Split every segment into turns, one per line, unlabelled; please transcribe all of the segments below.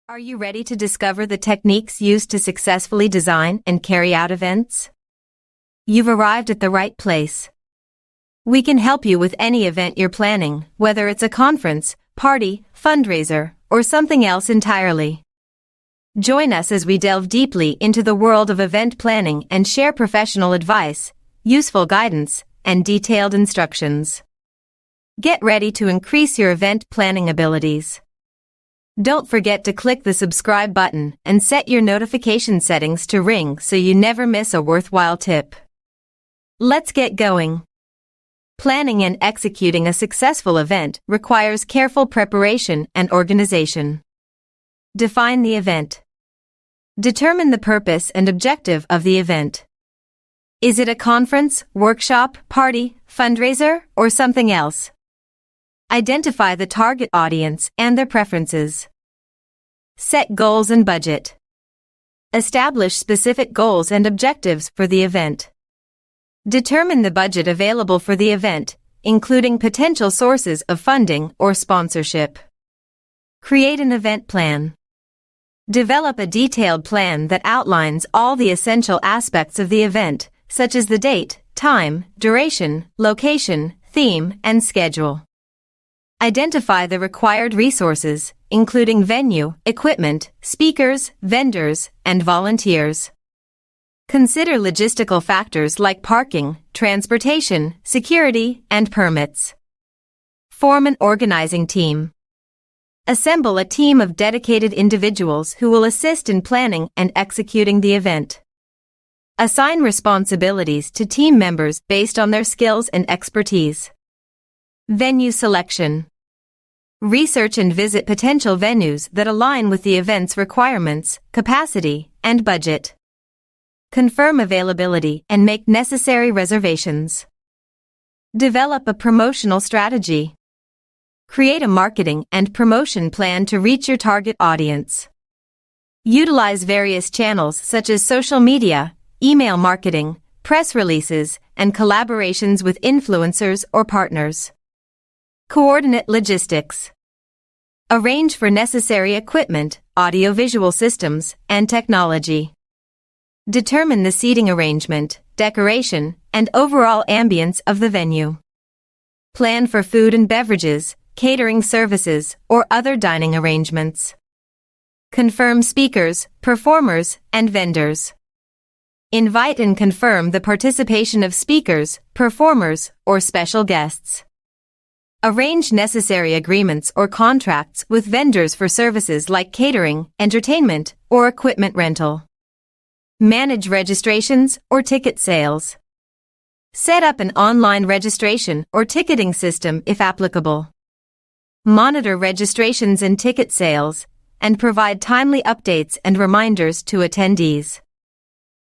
Are you ready to discover the techniques used to successfully design and carry out events? You've arrived at the right place. We can help you with any event you're planning, whether it's a conference, party, fundraiser, or something else entirely. Join us as we delve deeply into the world of event planning and share professional advice, useful guidance, and detailed instructions. Get ready to increase your event planning abilities. Don't forget to click the subscribe button and set your notification settings to ring so you never miss a worthwhile tip. Let's get going. Planning and executing a successful event requires careful preparation and organization. Define the event. Determine the purpose and objective of the event. Is it a conference, workshop, party, fundraiser, or something else? Identify the target audience and their preferences. Set goals and budget. Establish specific goals and objectives for the event. Determine the budget available for the event, including potential sources of funding or sponsorship. Create an event plan. Develop a detailed plan that outlines all the essential aspects of the event, such as the date, time, duration, location, theme, and schedule. Identify the required resources, including venue, equipment, speakers, vendors, and volunteers. Consider logistical factors like parking, transportation, security, and permits. Form an organizing team. Assemble a team of dedicated individuals who will assist in planning and executing the event. Assign responsibilities to team members based on their skills and expertise. Venue selection. Research and visit potential venues that align with the event's requirements, capacity, and budget. Confirm availability and make necessary reservations. Develop a promotional strategy. Create a marketing and promotion plan to reach your target audience. Utilize various channels such as social media, email marketing, press releases, and collaborations with influencers or partners. Coordinate logistics. Arrange for necessary equipment, audiovisual systems, and technology. Determine the seating arrangement, decoration, and overall ambience of the venue. Plan for food and beverages, catering services, or other dining arrangements. Confirm speakers, performers, and vendors. Invite and confirm the participation of speakers, performers, or special guests. Arrange necessary agreements or contracts with vendors for services like catering, entertainment, or equipment rental. Manage registrations or ticket sales. Set up an online registration or ticketing system if applicable. Monitor registrations and ticket sales, and provide timely updates and reminders to attendees.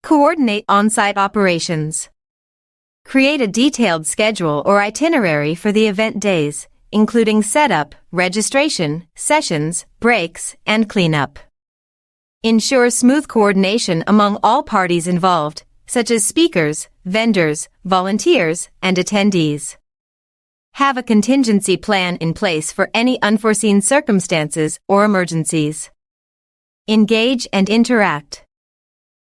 Coordinate on-site operations. Create a detailed schedule or itinerary for the event days, including setup, registration, sessions, breaks, and cleanup. Ensure smooth coordination among all parties involved, such as speakers, vendors, volunteers, and attendees. Have a contingency plan in place for any unforeseen circumstances or emergencies. Engage and interact.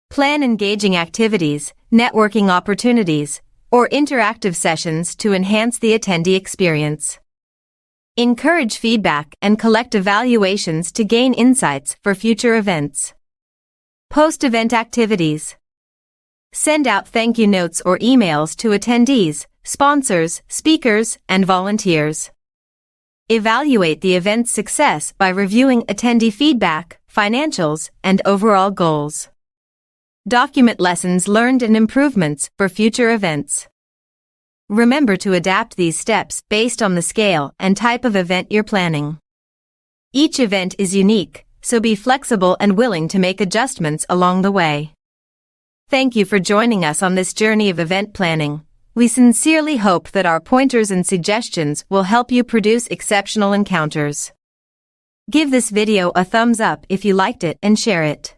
Plan engaging activities, networking opportunities, or interactive sessions to enhance the attendee experience. Encourage feedback and collect evaluations to gain insights for future events. Post-event activities. Send out thank you notes or emails to attendees, sponsors, speakers, and volunteers. Evaluate the event's success by reviewing attendee feedback, financials, and overall goals. Document lessons learned and improvements for future events. Remember to adapt these steps based on the scale and type of event you're planning. Each event is unique, so be flexible and willing to make adjustments along the way. Thank you for joining us on this journey of event planning. We sincerely hope that our pointers and suggestions will help you produce exceptional encounters. Give this video a thumbs up if you liked it and share it.